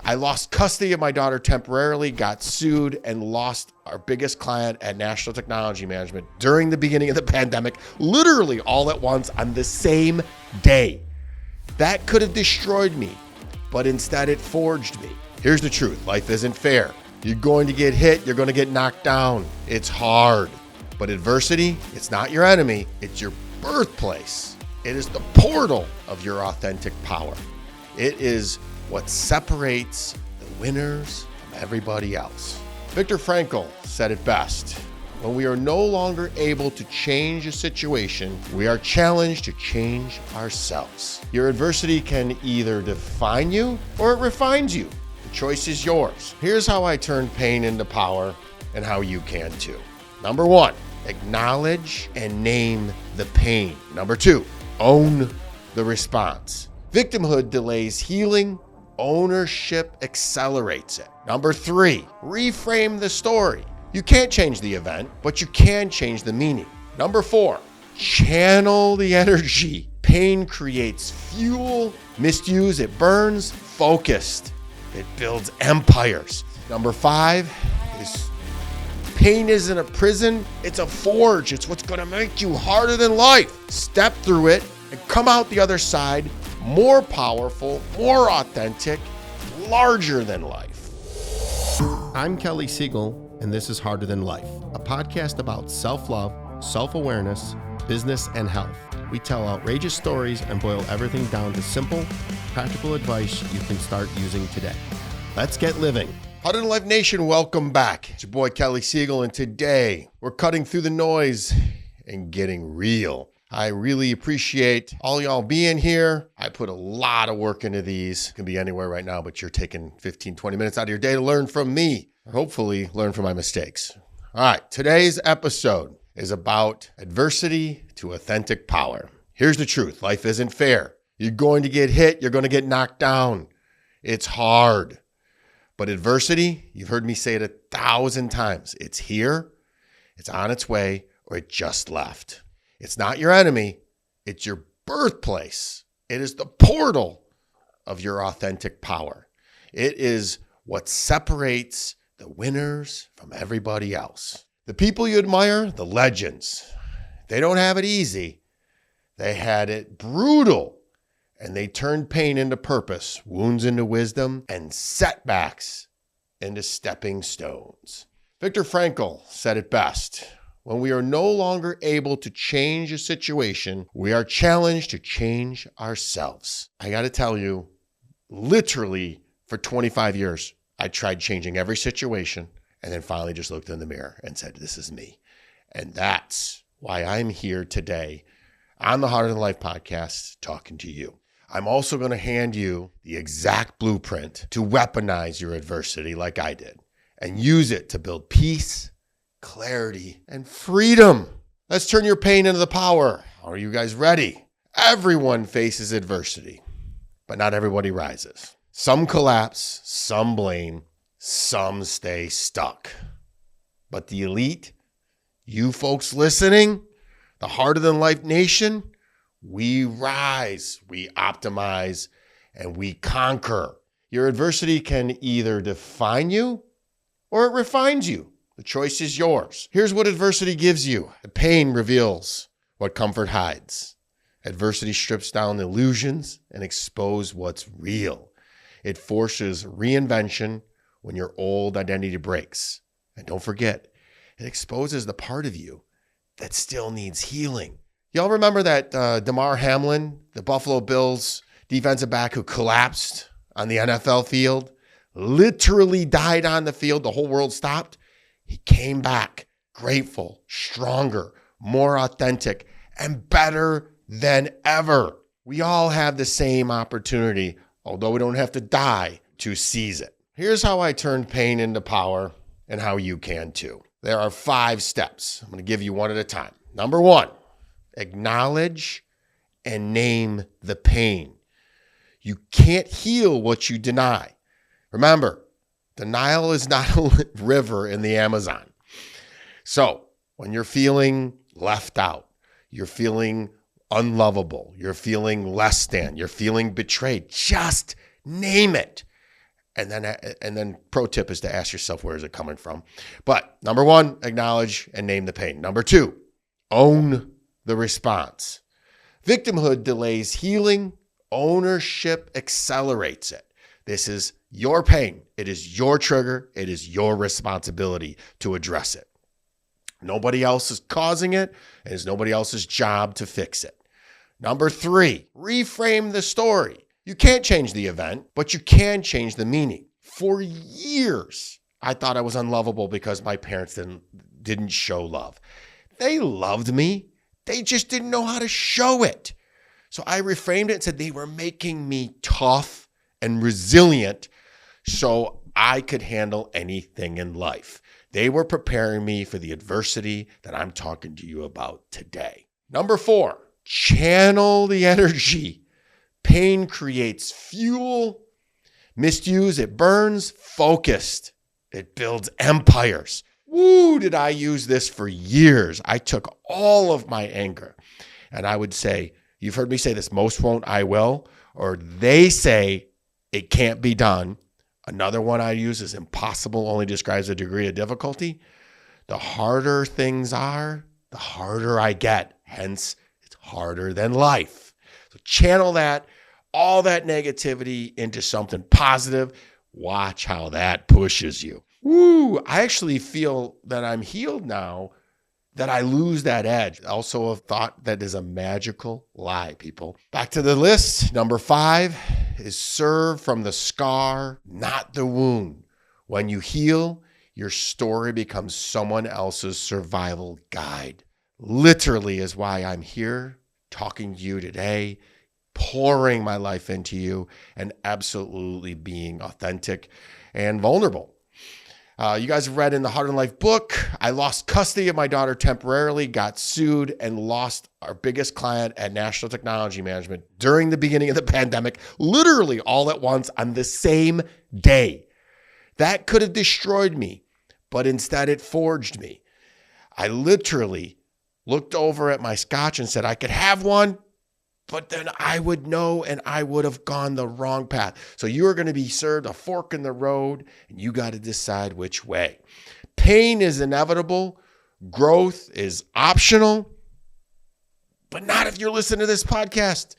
I lost custody of my daughter temporarily, got sued, and lost our biggest client at National Technology Management during the beginning of the pandemic, literally all at once on the same day. That could have destroyed me, but instead it forged me. Here's the truth. Life isn't fair. You're going to get hit. You're going to get knocked down. It's hard. But adversity, it's not your enemy. It's your birthplace. It is the portal of your authentic power. It is what separates the winners from everybody else. Viktor Frankl said it best. When we are no longer able to change a situation, we are challenged to change ourselves. Your adversity can either define you or it refines you. The choice is yours. Here's how I turn pain into power and how you can too. Number 1, acknowledge and name the pain. Number 2, own the response. Victimhood delays healing. Ownership accelerates it. Number 3, reframe the story. You can't change the event, but you can change the meaning. Number 4, channel the energy. Pain creates fuel. Misuse, it burns. Focused, it builds empires. Number 5 is pain isn't a prison, it's a forge. It's what's gonna make you harder than life. Step through it and come out the other side more powerful, more authentic, larger than life. I'm Kelly Siegel, and this is Harder Than Life, a podcast about self-love, self-awareness, business, and health. We tell outrageous stories and boil everything down to simple, practical advice you can start using today. Let's get living. Harder Than Life Nation, welcome back. It's your boy Kelly Siegel, and today we're cutting through the noise and getting real. I really appreciate all y'all being here. I put a lot of work into these. It can be anywhere right now, but you're taking 15, 20 minutes out of your day to learn from me. Hopefully learn from my mistakes. All right, today's episode is about adversity to authentic power. Here's the truth. Life isn't fair. You're going to get hit. You're going to get knocked down. It's hard. But adversity, you've heard me say it 1,000 times. It's here, it's on its way, or it just left. It's not your enemy. It's your birthplace. It is the portal of your authentic power. It is what separates the winners from everybody else. The people you admire, the legends, they don't have it easy. They had it brutal, and they turned pain into purpose, wounds into wisdom, and setbacks into stepping stones. Viktor Frankl said it best. When we are no longer able to change a situation, we are challenged to change ourselves. I got to tell you, literally for 25 years, I tried changing every situation and then finally just looked in the mirror and said, this is me. And that's why I'm here today on the Harder Than Life podcast talking to you. I'm also going to hand you the exact blueprint to weaponize your adversity like I did and use it to build peace, clarity, and freedom. Let's turn your pain into the power. Are you guys ready? Everyone faces adversity, but not everybody rises. Some collapse, some blame, some stay stuck. But the elite, you folks listening, the Harder Than Life Nation, we rise, we optimize, and we conquer. Your adversity can either define you or it refines you. The choice is yours. Here's what adversity gives you. The pain reveals what comfort hides. Adversity strips down illusions and exposes what's real. It forces reinvention when your old identity breaks. And don't forget, it exposes the part of you that still needs healing. Y'all remember that Damar Hamlin, the Buffalo Bills defensive back who collapsed on the NFL field, literally died on the field, the whole world stopped? He came back grateful, stronger, more authentic, and better than ever. We all have the same opportunity, although we don't have to die to seize it. Here's how I turned pain into power and how you can too. There are 5 steps. I'm going to give you one at a time. Number 1, acknowledge and name the pain. You can't heal what you deny. Remember, the Nile is not a river in the Amazon. So when you're feeling left out, you're feeling unlovable, you're feeling less than, you're feeling betrayed, just name it. And then pro tip is to ask yourself, where is it coming from? But number one, acknowledge and name the pain. Number two, own the response. Victimhood delays healing. Ownership accelerates it. This is your pain. It is your trigger. It is your responsibility to address it. Nobody else is causing it, and it's nobody else's job to fix it. Number three, reframe the story. You can't change the event, but you can change the meaning. For years, I thought I was unlovable because my parents didn't show love. They loved me. They just didn't know how to show it. So I reframed it and said they were making me tough and resilient so I could handle anything in life. They were preparing me for the adversity that I'm talking to you about today. Number four, channel the energy. Pain creates fuel. Misuse, it burns. Focused, it builds empires. Woo, did I use this for years. I took all of my anger and I would say, you've heard me say this, most won't, I will, or they say it can't be done. Another one I use is impossible, only describes a degree of difficulty. The harder things are, the harder I get. Hence, it's harder than life. So channel that, all that negativity into something positive. Watch how that pushes you. Woo, I actually feel that I'm healed now, that I lose that edge. Also a thought that is a magical lie, people. Back to the list. Number five is serve from the scar, not the wound. When you heal, your story becomes someone else's survival guide. Literally is why I'm here talking to you today, pouring my life into you, and absolutely being authentic and vulnerable. You guys have read in the Heart and Life book, I lost custody of my daughter temporarily, got sued, and lost our biggest client at National Technology Management during the beginning of the pandemic, literally all at once on the same day. That could have destroyed me, but instead it forged me. I literally looked over at my scotch and said I could have one, but then I would know and I would have gone the wrong path. So you are going to be served a fork in the road and you got to decide which way. Pain is inevitable. Growth is optional, but not if you're listening to this podcast.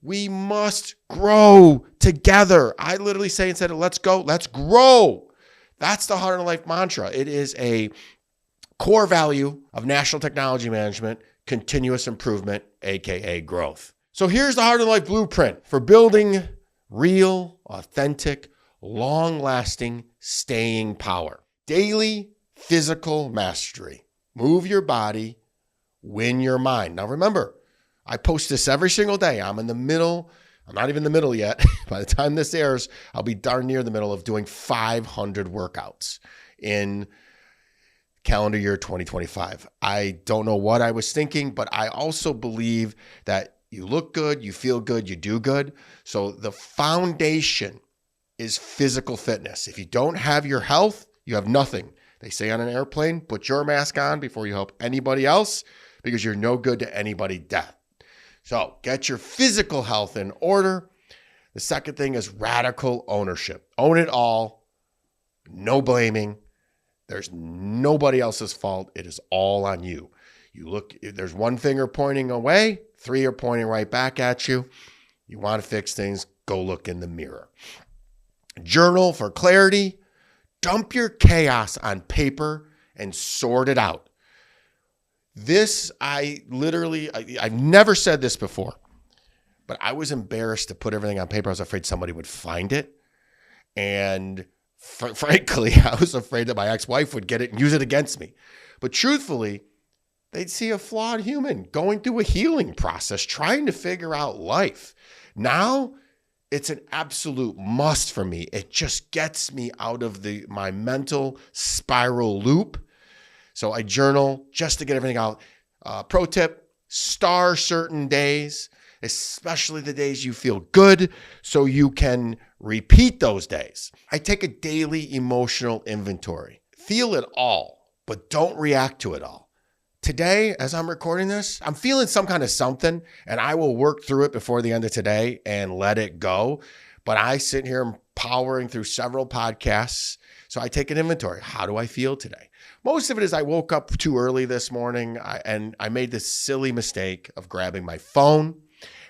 We must grow together. I literally say instead of let's go, let's grow. That's the Heart and Life mantra. It is a core value of National Technology Management, continuous improvement, AKA growth. So here's the Heart and Life blueprint for building real, authentic, long-lasting, staying power. Daily physical mastery. Move your body, win your mind. Now remember, I post this every single day. I'm in the middle. I'm not even in the middle yet. By the time this airs, I'll be darn near the middle of doing 500 workouts in calendar year 2025. I don't know what I was thinking, but I also believe that you look good, you feel good, you do good. So the foundation is physical fitness. If you don't have your health, you have nothing. They say on an airplane, put your mask on before you help anybody else because you're no good to anybody death. So get your physical health in order. The second thing is radical ownership. Own it all. No blaming. There's nobody else's fault. It is all on you. You look, there's one finger pointing away, three are pointing right back at you. You want to fix things, go look in the mirror. Journal for clarity. Dump your chaos on paper and sort it out. This, I've never said this before, but I was embarrassed to put everything on paper. I was afraid somebody would find it. And frankly, I was afraid that my ex-wife would get it and use it against me. But truthfully, they'd see a flawed human going through a healing process, trying to figure out life. Now, it's an absolute must for me. It just gets me out of my mental spiral loop. So I journal just to get everything out. Pro tip, star certain days, especially the days you feel good, so you can repeat those days. I take a daily emotional inventory. Feel it all, but don't react to it all. Today, as I'm recording this, I'm feeling some kind of something, and I will work through it before the end of today and let it go. But I sit here and powering through several podcasts. So I take an inventory. How do I feel today? Most of it is I woke up too early this morning and I made this silly mistake of grabbing my phone.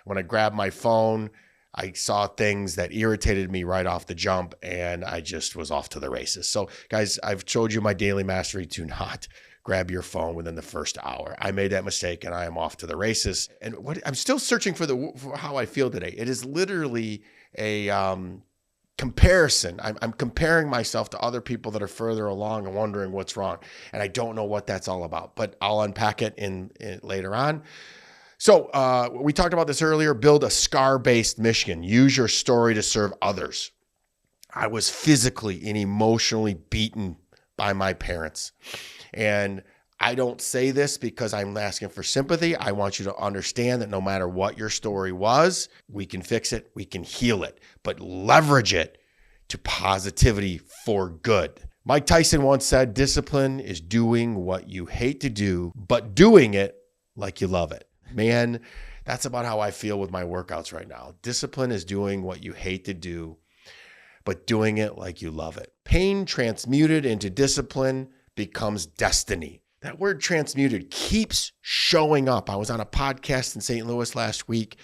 When I grabbed my phone, I saw things that irritated me right off the jump, and I just was off to the races. So guys, I've showed you my daily mastery. Do not grab your phone within the first hour. I made that mistake and I am off to the races. And I'm still searching for how I feel today. It is literally a comparison. I'm comparing myself to other people that are further along and wondering what's wrong. And I don't know what that's all about, but I'll unpack it in later on. So we talked about this earlier. Build a scar-based mission. Use your story to serve others. I was physically and emotionally beaten by my parents. And I don't say this because I'm asking for sympathy. I want you to understand that no matter what your story was, we can fix it, we can heal it, but leverage it to positivity for good. Mike Tyson once said, discipline is doing what you hate to do, but doing it like you love it. Man, that's about how I feel with my workouts right now. Discipline is doing what you hate to do, but doing it like you love it. Pain transmuted into discipline becomes destiny. That word transmuted keeps showing up. I was on a podcast in St. Louis last week,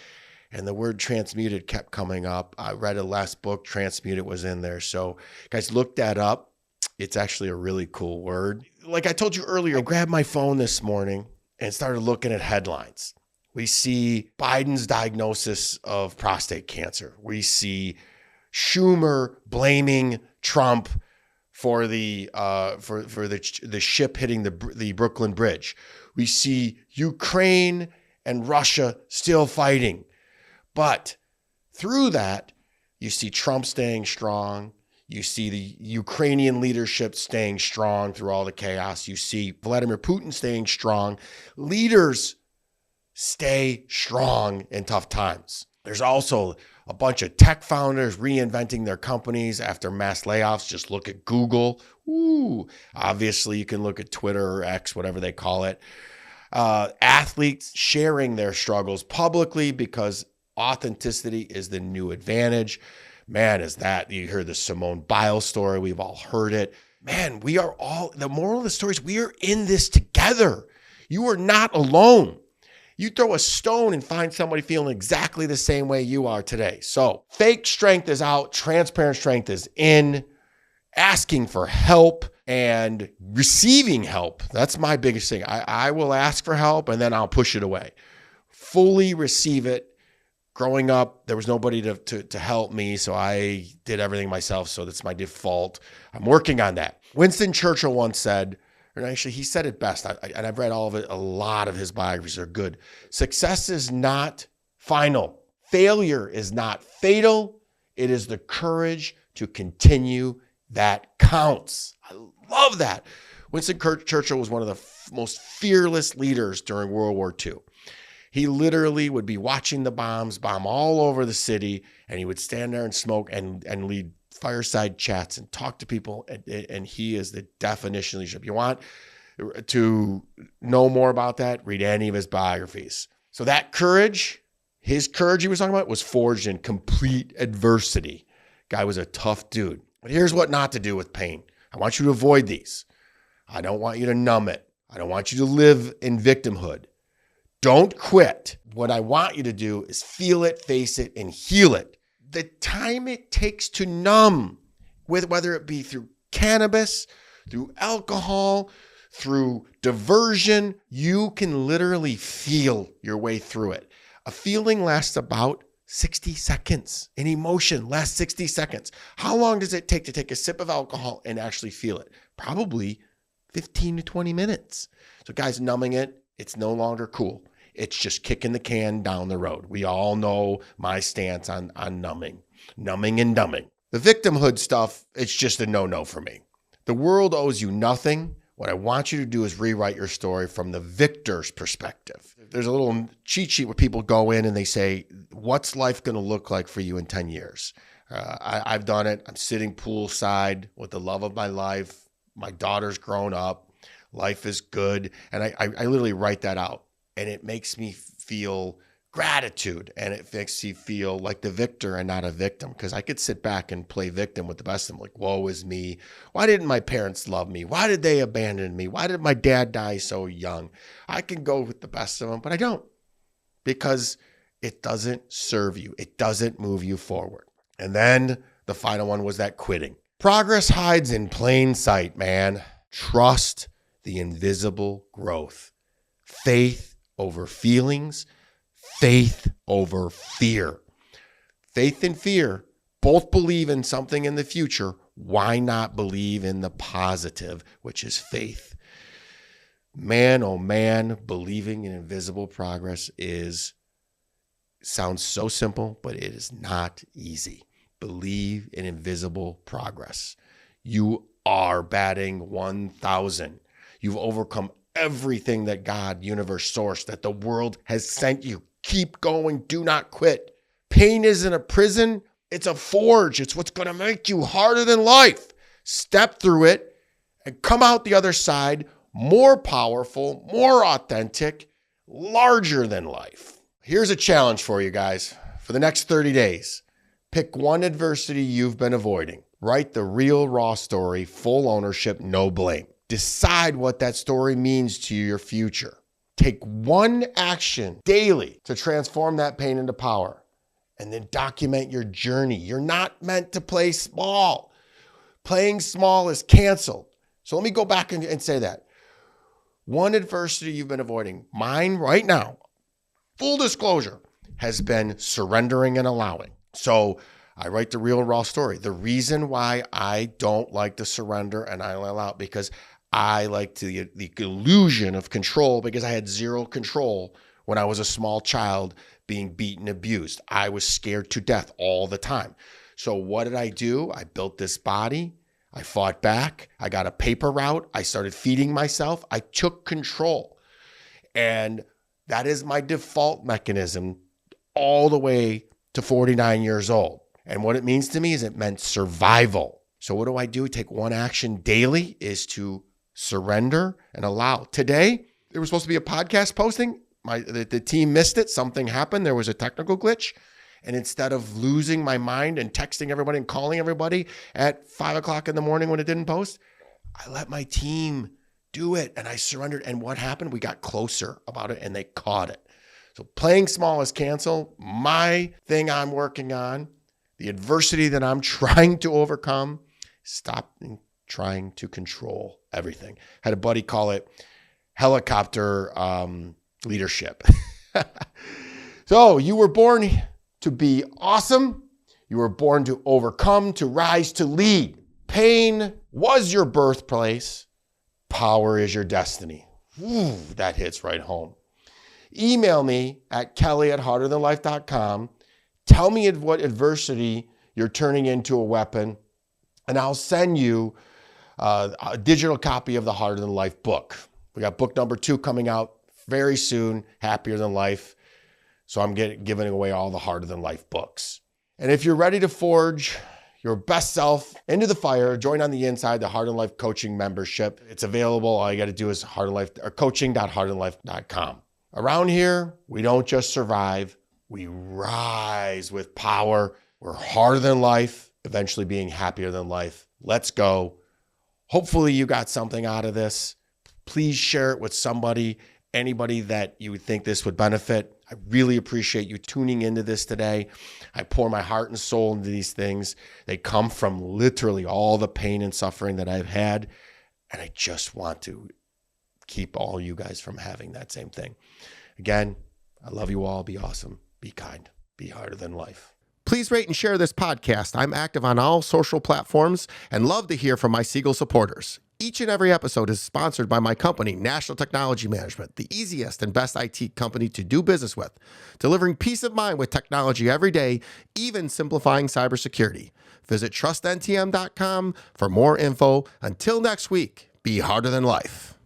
and the word transmuted kept coming up. I read a last book, Transmuted was in there. So guys, look that up. It's actually a really cool word. Like I told you earlier, I grabbed my phone this morning and started looking at headlines. We see Biden's diagnosis of prostate cancer. We see Schumer blaming Trump for the ship hitting the Brooklyn Bridge. We see Ukraine and Russia still fighting. But through that, you see Trump staying strong. You see the Ukrainian leadership staying strong through all the chaos. You see Vladimir Putin staying strong. Leaders stay strong in tough times. There's also a bunch of tech founders reinventing their companies after mass layoffs. Just look at Google. Obviously, you can look at Twitter or X, whatever they call it. Athletes sharing their struggles publicly because authenticity is the new advantage. Man, you heard the Simone Biles story. We've all heard it. Man, the moral of the story is we are in this together. You are not alone. You throw a stone and find somebody feeling exactly the same way you are today. So fake strength is out. Transparent strength is in. Asking for help and receiving help. That's my biggest thing. I will ask for help and then I'll push it away. Fully receive it. Growing up, there was nobody to help me, so I did everything myself. So that's my default. I'm working on that. Winston Churchill once said, and actually he said it best, and I've read all of it. A lot of his biographies are good. Success is not final. Failure is not fatal. It is the courage to continue that counts. I love that. Winston Churchill was one of the most fearless leaders during World War II. He literally would be watching the bombs bomb all over the city, and he would stand there and smoke and lead fireside chats and talk to people. And he is the definition of leadership. You want to know more about that? Read any of his biographies. So that courage, his courage he was talking about, was forged in complete adversity. Guy was a tough dude. But here's what not to do with pain. I want you to avoid these. I don't want you to numb it. I don't want you to live in victimhood. Don't quit. What I want you to do is feel it, face it, and heal it. The time it takes to numb, whether it be through cannabis, through alcohol, through diversion, you can literally feel your way through it. A feeling lasts about 60 seconds. An emotion lasts 60 seconds. How long does it take to take a sip of alcohol and actually feel it? Probably 15 to 20 minutes. So guys, numbing it, it's no longer cool. It's just kicking the can down the road. We all know my stance on numbing and dumbing. The victimhood stuff, it's just a no-no for me. The world owes you nothing. What I want you to do is rewrite your story from the victor's perspective. There's a little cheat sheet where people go in and they say, what's life going to look like for you in 10 years? I've done it. I'm sitting poolside with the love of my life. My daughter's grown up. Life is good. And I literally write that out. And it makes me feel gratitude, and it makes you feel like the victor and not a victim. Because I could sit back and play victim with the best of them, like, woe is me. Why didn't my parents love me? Why did they abandon me? Why did my dad die so young? I can go with the best of them, but I don't, because it doesn't serve you. It doesn't move you forward. And then the final one was that quitting. Progress hides in plain sight, man. Trust the invisible growth. Faith over feelings. Faith over fear. Faith and fear both believe in something in the future. Why not believe in the positive, which is faith? Man, oh man, believing in invisible progress sounds so simple, but it is not easy. Believe in invisible progress. You are batting 1,000. You've overcome everything that God, universe, source, that the world has sent you. Keep going. Do not quit. Pain isn't a prison. It's a forge. It's what's going to make you harder than life. Step through it and come out the other side more powerful, more authentic, larger than life. Here's a challenge for you guys. For the next 30 days, pick one adversity you've been avoiding. Write the real, raw story, full ownership, no blame. Decide what that story means to your future. Take one action daily to transform that pain into power, and then document your journey. You're not meant to play small. Playing small is canceled. So let me go back and say that. One adversity you've been avoiding. Mine right now, full disclosure, has been surrendering and allowing. So I write the real, raw story. The reason why I don't like to surrender and I allow, because I like the illusion of control, because I had zero control when I was a small child being beaten, abused. I was scared to death all the time. So what did I do? I built this body. I fought back. I got a paper route. I started feeding myself. I took control. And that is my default mechanism all the way to 49 years old. And what it means to me is it meant survival. So what do? Take one action daily is to surrender and allow. Today, there was supposed to be a podcast posting. The team missed it. Something happened. There was a technical glitch. And instead of losing my mind and texting everybody and calling everybody at 5 o'clock in the morning when it didn't post, I let my team do it. And I surrendered. And what happened? We got closer about it and they caught it. So playing small is canceled. My thing I'm working on, the adversity that I'm trying to overcome, stop trying to control everything. Had a buddy call it helicopter leadership. So you were born to be awesome. You were born to overcome, to rise, to lead. Pain was your birthplace. Power is your destiny. Ooh, that hits right home. Email me at kelly@harderthanlife.com. Tell me what adversity you're turning into a weapon, and I'll send you a digital copy of the Harder Than Life book. We got book number 2 coming out very soon, Happier Than Life. So I'm giving away all the Harder Than Life books. And if you're ready to forge your best self into the fire, join on the inside, the Harder Than Life coaching membership. It's available. All you got to do is coaching.harderthanlife.com. Around here, we don't just survive. We rise with power. We're harder than life, eventually being happier than life. Let's go. Hopefully you got something out of this. Please share it with somebody, anybody that you would think this would benefit. I really appreciate you tuning into this today. I pour my heart and soul into these things. They come from literally all the pain and suffering that I've had. And I just want to keep all you guys from having that same thing. Again, I love you all. Be awesome. Be kind. Be harder than life. Please rate and share this podcast. I'm active on all social platforms and love to hear from my Siegel supporters. Each and every episode is sponsored by my company, National Technology Management, the easiest and best IT company to do business with, delivering peace of mind with technology every day, even simplifying cybersecurity. Visit trustntm.com for more info. Until next week, be harder than life.